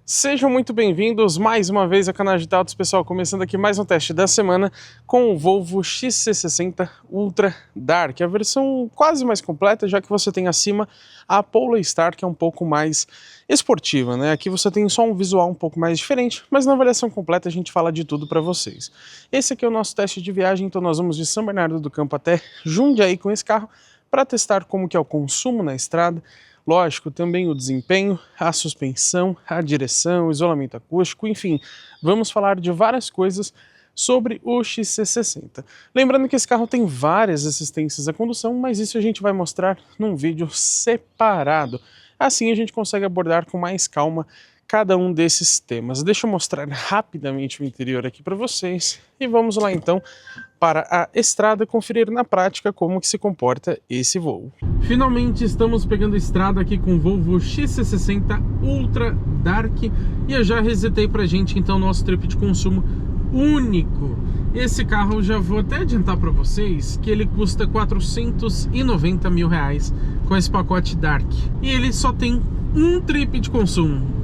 Sejam muito bem-vindos mais uma vez ao canal de Autos, pessoal, começando aqui mais um teste da semana com o Volvo XC60 Ultra Dark, a versão quase mais completa, já que você tem acima a Polestar, que é um pouco mais esportiva, né? Aqui você tem só um visual um pouco mais diferente, mas na avaliação completa a gente fala de tudo para vocês. Esse aqui é o nosso teste de viagem, então nós vamos de São Bernardo do Campo até Jundiaí com esse carro para testar como que é o consumo na estrada. Lógico, também o desempenho, a suspensão, a direção, o isolamento acústico, enfim, vamos falar de várias coisas sobre o XC60. Lembrando que esse carro tem várias assistências à condução, mas isso a gente vai mostrar num vídeo separado. Assim a gente consegue abordar com mais calma cada um desses temas. Deixa eu mostrar rapidamente o interior aqui para vocês e vamos lá então para a estrada conferir na prática como que se comporta esse Volvo. Finalmente estamos pegando a estrada aqui com o Volvo XC60 Ultra Dark e eu já resetei pra gente então nosso trip de consumo único. Esse carro eu já vou até adiantar para vocês que ele custa R$490 mil com esse pacote Dark e ele só tem um trip de consumo.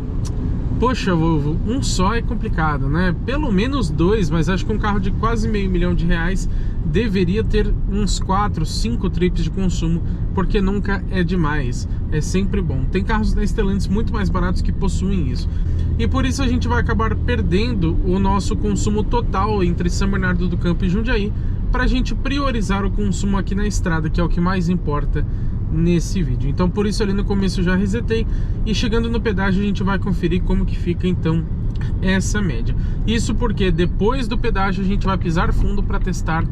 Poxa, Volvo, um só é complicado, né? Pelo menos dois, mas acho que um carro de quase R$500 mil deveria ter uns 4, 5 trips de consumo, porque nunca é demais, é sempre bom. Tem carros da Stellantis muito mais baratos que possuem isso. E por isso a gente vai acabar perdendo o nosso consumo total entre São Bernardo do Campo e Jundiaí, para a gente priorizar o consumo aqui na estrada, que é o que mais importa nesse vídeo. Então por isso ali no começo eu já resetei e chegando no pedágio a gente vai conferir como que fica então essa média. Isso porque depois do pedágio a gente vai pisar fundo para testar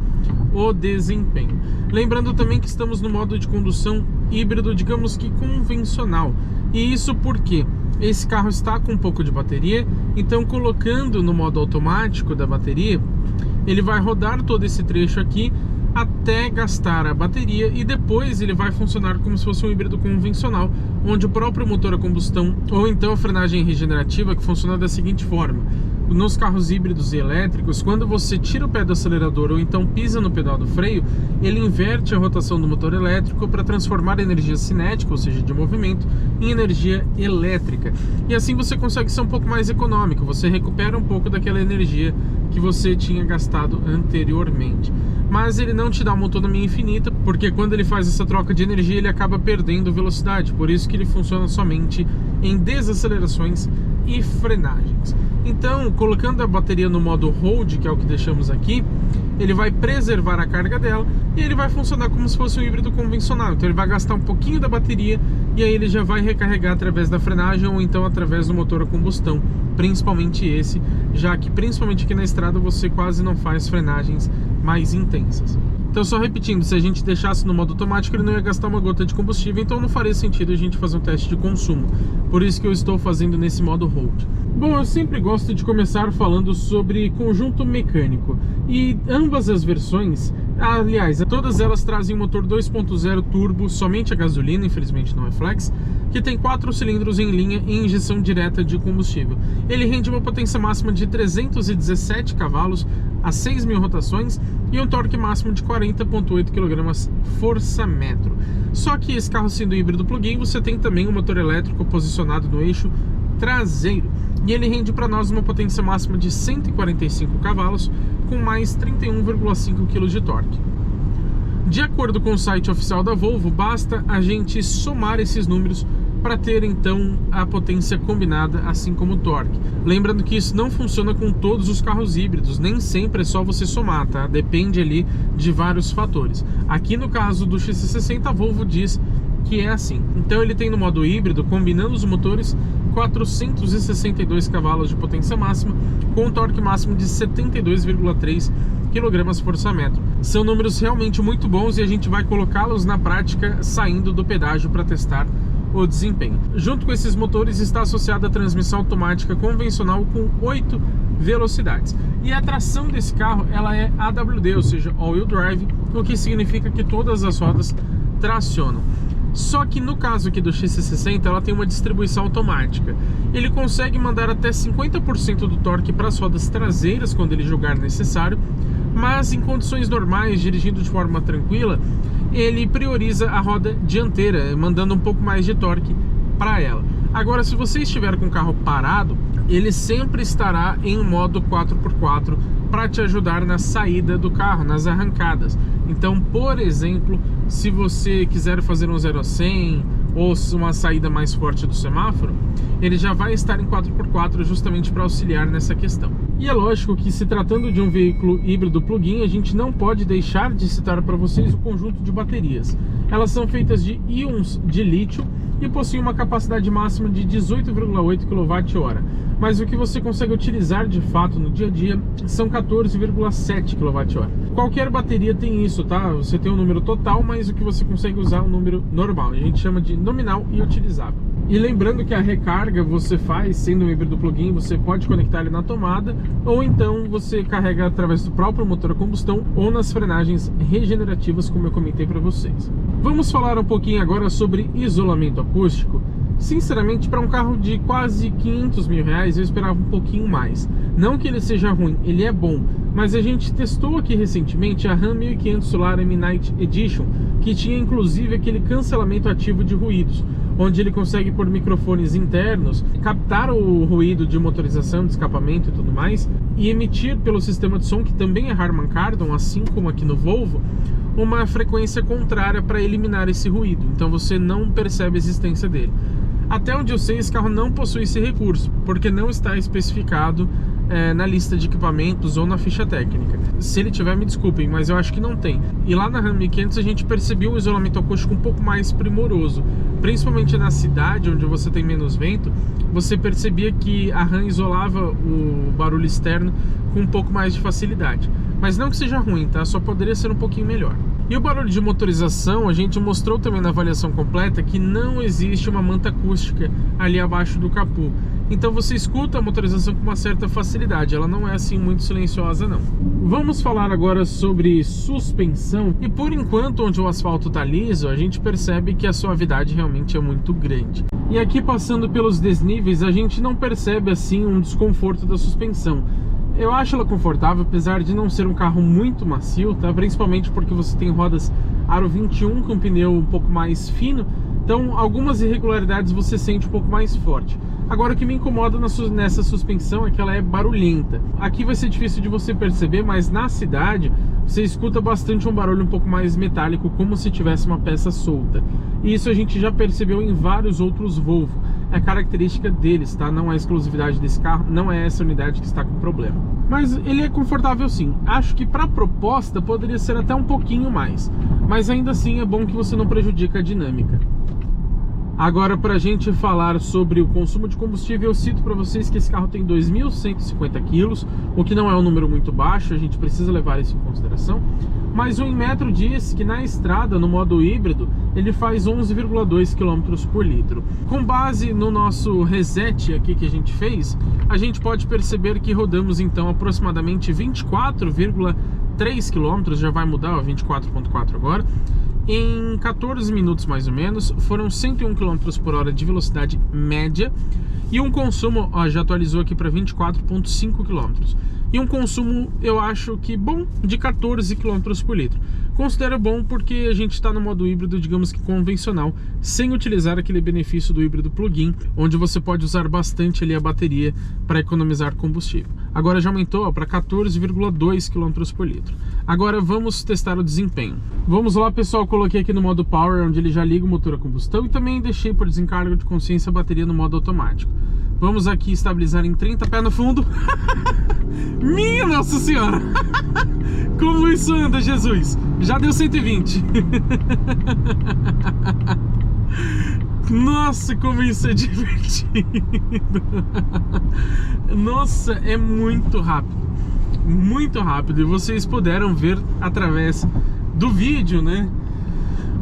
o desempenho. Lembrando também que estamos no modo de condução híbrido, digamos que convencional. E isso porque esse carro está com um pouco de bateria, então colocando no modo automático da bateria, ele vai rodar todo esse trecho aqui até gastar a bateria e depois ele vai funcionar como se fosse um híbrido convencional, onde o próprio motor a combustão ou então a frenagem regenerativa, que funciona da seguinte forma: nos carros híbridos e elétricos, quando você tira o pé do acelerador ou então pisa no pedal do freio, ele inverte a rotação do motor elétrico para transformar a energia cinética, ou seja, de movimento, em energia elétrica. E assim você consegue ser um pouco mais econômico, você recupera um pouco daquela energia que você tinha gastado anteriormente. Mas ele não te dá uma autonomia infinita, porque quando ele faz essa troca de energia ele acaba perdendo velocidade, por isso que ele funciona somente em desacelerações e frenagens. Então, colocando a bateria no modo hold, que é o que deixamos aqui, ele vai preservar a carga dela e ele vai funcionar como se fosse um híbrido convencional. Então ele vai gastar um pouquinho da bateria e aí ele já vai recarregar através da frenagem ou então através do motor a combustão, principalmente esse, já que principalmente aqui na estrada você quase não faz frenagens mais intensas. Então, só repetindo, se a gente deixasse no modo automático ele não ia gastar uma gota de combustível, então não faria sentido a gente fazer um teste de consumo. Por isso que eu estou fazendo nesse modo hold. Bom, eu sempre gosto de começar falando sobre conjunto mecânico. E ambas as versões, aliás, todas elas trazem motor 2.0 turbo, somente a gasolina, infelizmente não é flex, que tem 4 cilindros em linha e injeção direta de combustível. Ele rende uma potência máxima de 317 cavalos a 6.000 rotações e um torque máximo de 40,8 kgfm. Só que esse carro sendo híbrido plug-in, você tem também um motor elétrico posicionado no eixo traseiro. E ele rende para nós uma potência máxima de 145 cavalos com mais 31,5 kg de torque. De acordo com o site oficial da Volvo, basta a gente somar esses números para ter então a potência combinada, assim como o torque. Lembrando que isso não funciona com todos os carros híbridos, nem sempre é só você somar, tá? Depende ali de vários fatores. Aqui no caso do XC60, a Volvo diz que é assim. Então ele tem no modo híbrido, combinando os motores, 462 cavalos de potência máxima, com um torque máximo de 72,3 kgfm. São números realmente muito bons e a gente vai colocá-los na prática saindo do pedágio para testar o desempenho. Junto com esses motores está associada a transmissão automática convencional com 8 velocidades. E a tração desse carro ela é AWD, ou seja, all-wheel drive, o que significa que todas as rodas tracionam. Só que no caso aqui do XC60 ela tem uma distribuição automática. Ele consegue mandar até 50% do torque para as rodas traseiras quando ele julgar necessário, mas em condições normais, dirigindo de forma tranquila, ele prioriza a roda dianteira, mandando um pouco mais de torque para ela. Agora, se você estiver com o carro parado, ele sempre estará em modo 4x4 para te ajudar na saída do carro, nas arrancadas. Então, por exemplo, se você quiser fazer um 0 a 100 ou uma saída mais forte do semáforo, ele já vai estar em 4x4 justamente para auxiliar nessa questão. E é lógico que, se tratando de um veículo híbrido plug-in, a gente não pode deixar de citar para vocês o conjunto de baterias. Elas são feitas de íons de lítio e possuem uma capacidade máxima de 18,8 kWh. Mas o que você consegue utilizar de fato no dia a dia são 14,7 kWh. Qualquer bateria tem isso, tá? Você tem um número total, mas o que você consegue usar é um número normal. A gente chama de nominal e utilizável. E lembrando que a recarga você faz, sendo um híbrido plug-in, você pode conectar ele na tomada, ou então você carrega através do próprio motor a combustão ou nas frenagens regenerativas, como eu comentei para vocês. Vamos falar um pouquinho agora sobre isolamento acústico. Sinceramente, para um carro de quase 500 mil reais, eu esperava um pouquinho mais. Não que ele seja ruim, ele é bom, mas a gente testou aqui recentemente a Ram 1500 Solar M-Night Edition, que tinha inclusive aquele cancelamento ativo de ruídos, onde ele consegue, por microfones internos, captar o ruído de motorização, de escapamento e tudo mais, e emitir pelo sistema de som, que também é Harman Kardon, assim como aqui no Volvo, uma frequência contrária para eliminar esse ruído. Então você não percebe a existência dele. Até onde eu sei, esse carro não possui esse recurso, porque não está especificado na lista de equipamentos ou na ficha técnica. Se ele tiver, me desculpem, mas eu acho que não tem. E lá na Ram 1500 a gente percebeu um isolamento acústico um pouco mais primoroso, principalmente na cidade, onde você tem menos vento. Você percebia que a Ram isolava o barulho externo com um pouco mais de facilidade. Mas não que seja ruim, tá? Só poderia ser um pouquinho melhor. E o barulho de motorização, a gente mostrou também na avaliação completa que não existe uma manta acústica ali abaixo do capô. Então você escuta a motorização com uma certa facilidade, ela não é assim muito silenciosa não. Vamos falar agora sobre suspensão. E por enquanto, onde o asfalto está liso, a gente percebe que a suavidade realmente é muito grande. E aqui, passando pelos desníveis, a gente não percebe assim um desconforto da suspensão. Eu acho ela confortável, apesar de não ser um carro muito macio, tá? Principalmente porque você tem rodas aro 21 com pneu um pouco mais fino, então algumas irregularidades você sente um pouco mais forte. Agora, o que me incomoda nessa suspensão é que ela é barulhenta. Aqui vai ser difícil de você perceber, mas na cidade você escuta bastante um barulho um pouco mais metálico, como se tivesse uma peça solta. E isso a gente já percebeu em vários outros Volvo. É característica deles, tá? Não é exclusividade desse carro, não é essa unidade que está com problema. Mas ele é confortável sim. Acho que para a proposta poderia ser até um pouquinho mais. Mas ainda assim é bom que você não prejudique a dinâmica. Agora, para a gente falar sobre o consumo de combustível, eu cito para vocês que esse carro tem 2.150 kg, o que não é um número muito baixo, a gente precisa levar isso em consideração. Mas o Inmetro diz que na estrada, no modo híbrido, ele faz 11,2 km por litro. Com base no nosso reset aqui que a gente fez, a gente pode perceber que rodamos então aproximadamente 24,3 km, já vai mudar, 24,4 agora. Em 14 minutos mais ou menos, foram 101 km por hora de velocidade média e um consumo, ó, já atualizou aqui para 24,5 km. E um consumo, eu acho que bom, de 14 km por litro. Considero bom porque a gente está no modo híbrido, digamos que convencional, sem utilizar aquele benefício do híbrido plug-in, onde você pode usar bastante ali a bateria para economizar combustível. Agora já aumentou para 14,2 km por litro. Agora vamos testar o desempenho. Vamos lá, pessoal, coloquei aqui no modo Power, onde ele já liga o motor a combustão, e também deixei por desencargo de consciência a bateria no modo automático. Vamos aqui estabilizar em 30, pé no fundo. Minha Nossa Senhora! Como isso anda, Jesus? Já deu 120. Nossa, como isso é divertido. Nossa, é muito rápido. Muito rápido. E vocês puderam ver através do vídeo, né?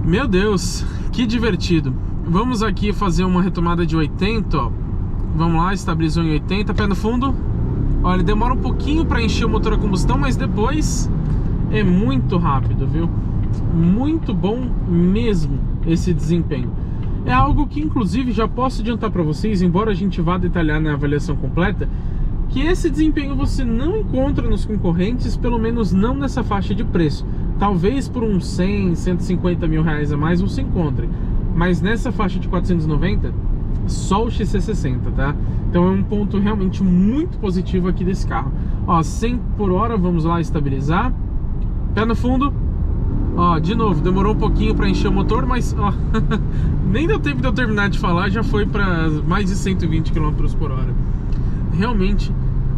Meu Deus, que divertido. Vamos aqui fazer uma retomada de 80, ó. Vamos lá, estabilizou em 80, pé no fundo. Olha, demora um pouquinho para encher o motor a combustão, mas depois é muito rápido, viu? Muito bom mesmo esse desempenho. É algo que, inclusive, já posso adiantar para vocês, embora a gente vá detalhar na avaliação completa, que esse desempenho você não encontra nos concorrentes, pelo menos não nessa faixa de preço. Talvez por uns 100, 150 mil reais a mais você encontre, mas nessa faixa de 490 só o XC60, tá? Então é um ponto realmente muito positivo aqui desse carro. Ó, 100 por hora, vamos lá estabilizar. Pé no fundo. Ó, de novo, demorou um pouquinho para encher o motor, mas ó, nem deu tempo de eu terminar de falar, já foi para mais de 120 km por hora. Realmente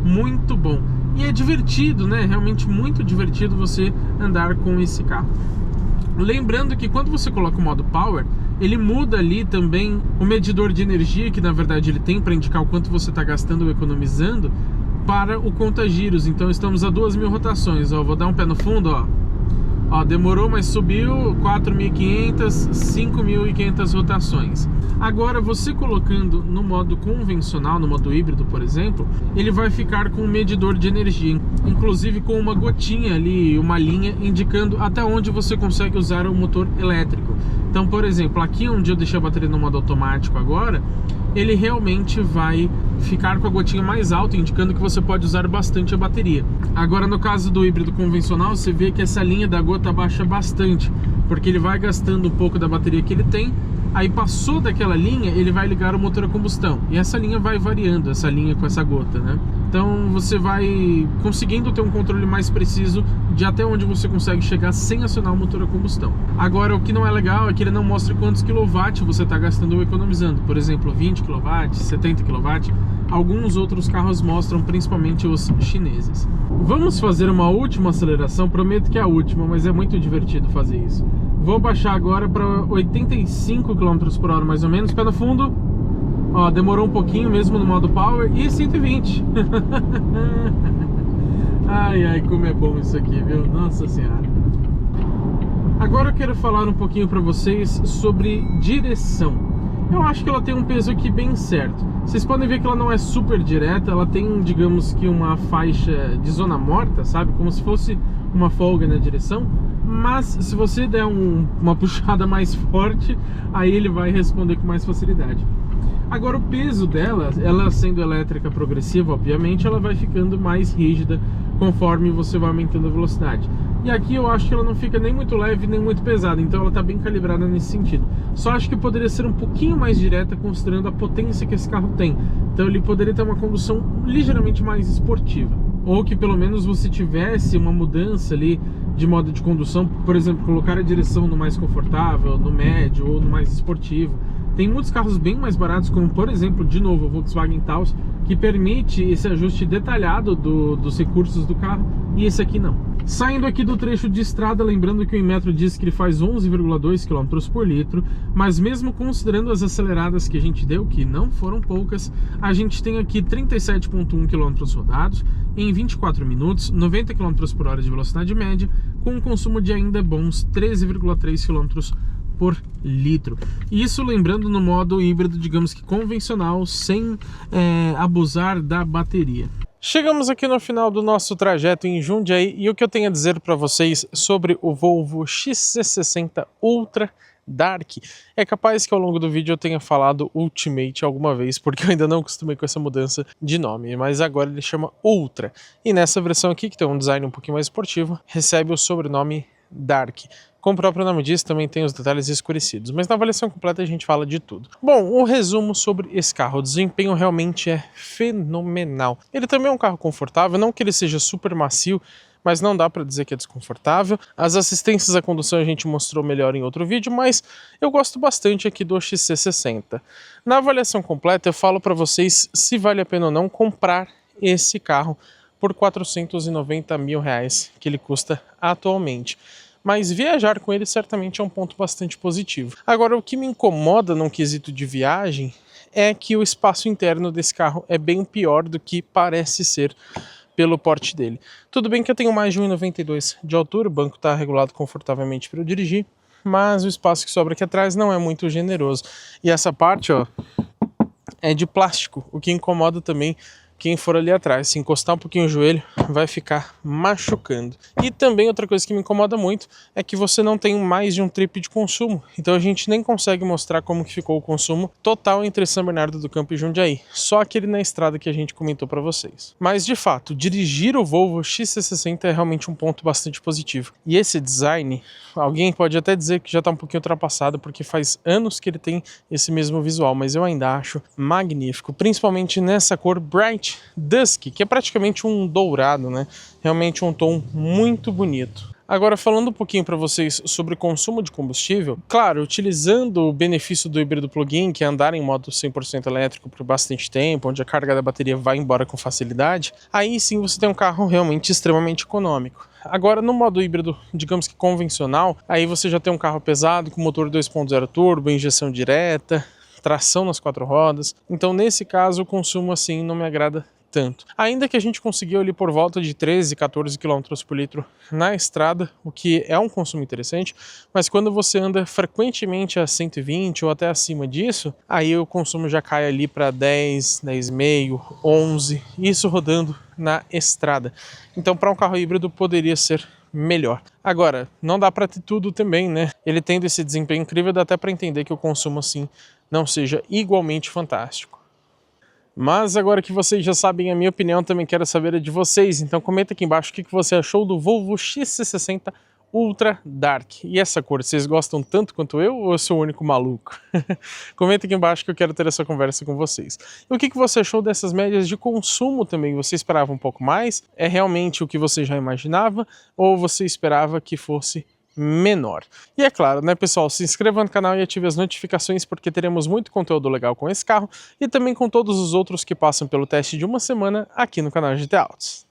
muito bom. E é divertido, né? Realmente muito divertido você andar com esse carro. Lembrando que quando você coloca o modo Power, ele muda ali também o medidor de energia, que na verdade ele tem para indicar o quanto você está gastando ou economizando, para o conta-giros. Então estamos a 2.000 rotações. Ó, vou dar um pé no fundo, ó. Ó, demorou, mas subiu 4.500, 5.500 rotações. Agora, você colocando no modo convencional, no modo híbrido, por exemplo, ele vai ficar com um medidor de energia, inclusive com uma gotinha ali, uma linha indicando até onde você consegue usar o motor elétrico. Então, por exemplo, aqui onde eu deixei a bateria no modo automático agora, ele realmente vai ficar com a gotinha mais alta, indicando que você pode usar bastante a bateria. Agora, no caso do híbrido convencional, você vê que essa linha da gota baixa bastante, porque ele vai gastando um pouco da bateria que ele tem. Aí passou daquela linha, ele vai ligar o motor a combustão. E essa linha vai variando, essa linha com essa gota, né? Então você vai conseguindo ter um controle mais preciso de até onde você consegue chegar sem acionar o motor a combustão. Agora, o que não é legal é que ele não mostra quantos quilowatt você está gastando ou economizando. Por exemplo, 20 kW, 70 kW. Alguns outros carros mostram, principalmente os chineses. Vamos fazer uma última aceleração, prometo que é a última, mas é muito divertido fazer isso. Vou baixar agora para 85 km por hora mais ou menos, pé no fundo. Ó, demorou um pouquinho mesmo no modo Power, e 120. Ai, ai, como é bom isso aqui, viu? Nossa Senhora. Agora eu quero falar um pouquinho para vocês sobre direção. Eu acho que ela tem um peso aqui bem certo. Vocês podem ver que ela não é super direta, ela tem, digamos que uma faixa de zona morta, sabe? Como se fosse uma folga na direção. Mas se você der uma puxada mais forte, aí ele vai responder com mais facilidade. Agora, o peso dela, ela sendo elétrica progressiva, obviamente, ela vai ficando mais rígida conforme você vai aumentando a velocidade. E aqui eu acho que ela não fica nem muito leve nem muito pesada, então ela está bem calibrada nesse sentido. Só acho que poderia ser um pouquinho mais direta, considerando a potência que esse carro tem. Então ele poderia ter uma condução ligeiramente mais esportiva. Ou que pelo menos você tivesse uma mudança ali de modo de condução, por exemplo, colocar a direção no mais confortável, no médio ou no mais esportivo. Tem muitos carros bem mais baratos, como por exemplo, de novo, o Volkswagen Taos, que permite esse ajuste detalhado dos recursos do carro, e esse aqui não. Saindo aqui do trecho de estrada, lembrando que o Inmetro diz que ele faz 11,2 km por litro, mas mesmo considerando as aceleradas que a gente deu, que não foram poucas, a gente tem aqui 37,1 km rodados em 24 minutos, 90 km por hora de velocidade média, com um consumo de ainda bons 13,3 km por litro. Isso lembrando no modo híbrido, digamos que convencional, sem abusar da bateria. Chegamos aqui no final do nosso trajeto em Jundiaí e o que eu tenho a dizer para vocês sobre o Volvo XC60 Ultra Dark. É capaz que ao longo do vídeo eu tenha falado Ultimate alguma vez, porque eu ainda não acostumei com essa mudança de nome, mas agora ele chama Ultra. E nessa versão aqui, que tem um design um pouquinho mais esportivo, recebe o sobrenome Dark. Como o próprio nome diz, também tem os detalhes escurecidos, mas na avaliação completa a gente fala de tudo. Bom, um resumo sobre esse carro. O desempenho realmente é fenomenal. Ele também é um carro confortável, não que ele seja super macio, mas não dá para dizer que é desconfortável. As assistências à condução a gente mostrou melhor em outro vídeo, mas eu gosto bastante aqui do XC60. Na avaliação completa eu falo para vocês se vale a pena ou não comprar esse carro por R$490 mil que ele custa atualmente. Mas viajar com ele certamente é um ponto bastante positivo. Agora, o que me incomoda num quesito de viagem é que o espaço interno desse carro é bem pior do que parece ser pelo porte dele. Tudo bem que eu tenho mais de 1,92 de altura, o banco está regulado confortavelmente para eu dirigir, mas o espaço que sobra aqui atrás não é muito generoso. E essa parte, ó, é de plástico, o que incomoda também quem for ali atrás. Se encostar um pouquinho o joelho, vai ficar machucando. E também outra coisa que me incomoda muito é que você não tem mais de um trip de consumo. Então a gente nem consegue mostrar como que ficou o consumo total entre São Bernardo do Campo e Jundiaí. Só aquele na estrada que a gente comentou para vocês. Mas de fato, dirigir o Volvo XC60 é realmente um ponto bastante positivo. E esse design, alguém pode até dizer que já está um pouquinho ultrapassado, porque faz anos que ele tem esse mesmo visual, mas eu ainda acho magnífico, principalmente nessa cor Bright Dusk, que é praticamente um dourado, né? Realmente um tom muito bonito. Agora, falando um pouquinho para vocês sobre o consumo de combustível, claro, utilizando o benefício do híbrido plug-in, que é andar em modo 100% elétrico por bastante tempo, onde a carga da bateria vai embora com facilidade, aí sim você tem um carro realmente extremamente econômico. Agora, no modo híbrido, digamos que convencional, aí você já tem um carro pesado com motor 2.0 turbo, injeção direta, tração nas 4 rodas. Então, nesse caso, o consumo assim não me agrada tanto. Ainda que a gente conseguiu ali por volta de 13, 14 km por litro na estrada, o que é um consumo interessante, mas quando você anda frequentemente a 120 ou até acima disso, aí o consumo já cai ali para 10, 10,5, 11, isso rodando na estrada. Então, para um carro híbrido poderia ser melhor. Agora, não dá para ter tudo também, né? Ele tendo esse desempenho incrível, dá até para entender que o consumo assim não seja igualmente fantástico. Mas agora que vocês já sabem a minha opinião, também quero saber a de vocês. Então comenta aqui embaixo o que você achou do Volvo XC60 Ultra Dark. E essa cor, vocês gostam tanto quanto eu ou eu sou o único maluco? Comenta aqui embaixo que eu quero ter essa conversa com vocês. E o que você achou dessas médias de consumo também? Você esperava um pouco mais? É realmente o que você já imaginava? Ou você esperava que fosse menor? E é claro, né, pessoal, se inscreva no canal e ative as notificações, porque teremos muito conteúdo legal com esse carro e também com todos os outros que passam pelo teste de uma semana aqui no canal GT Autos.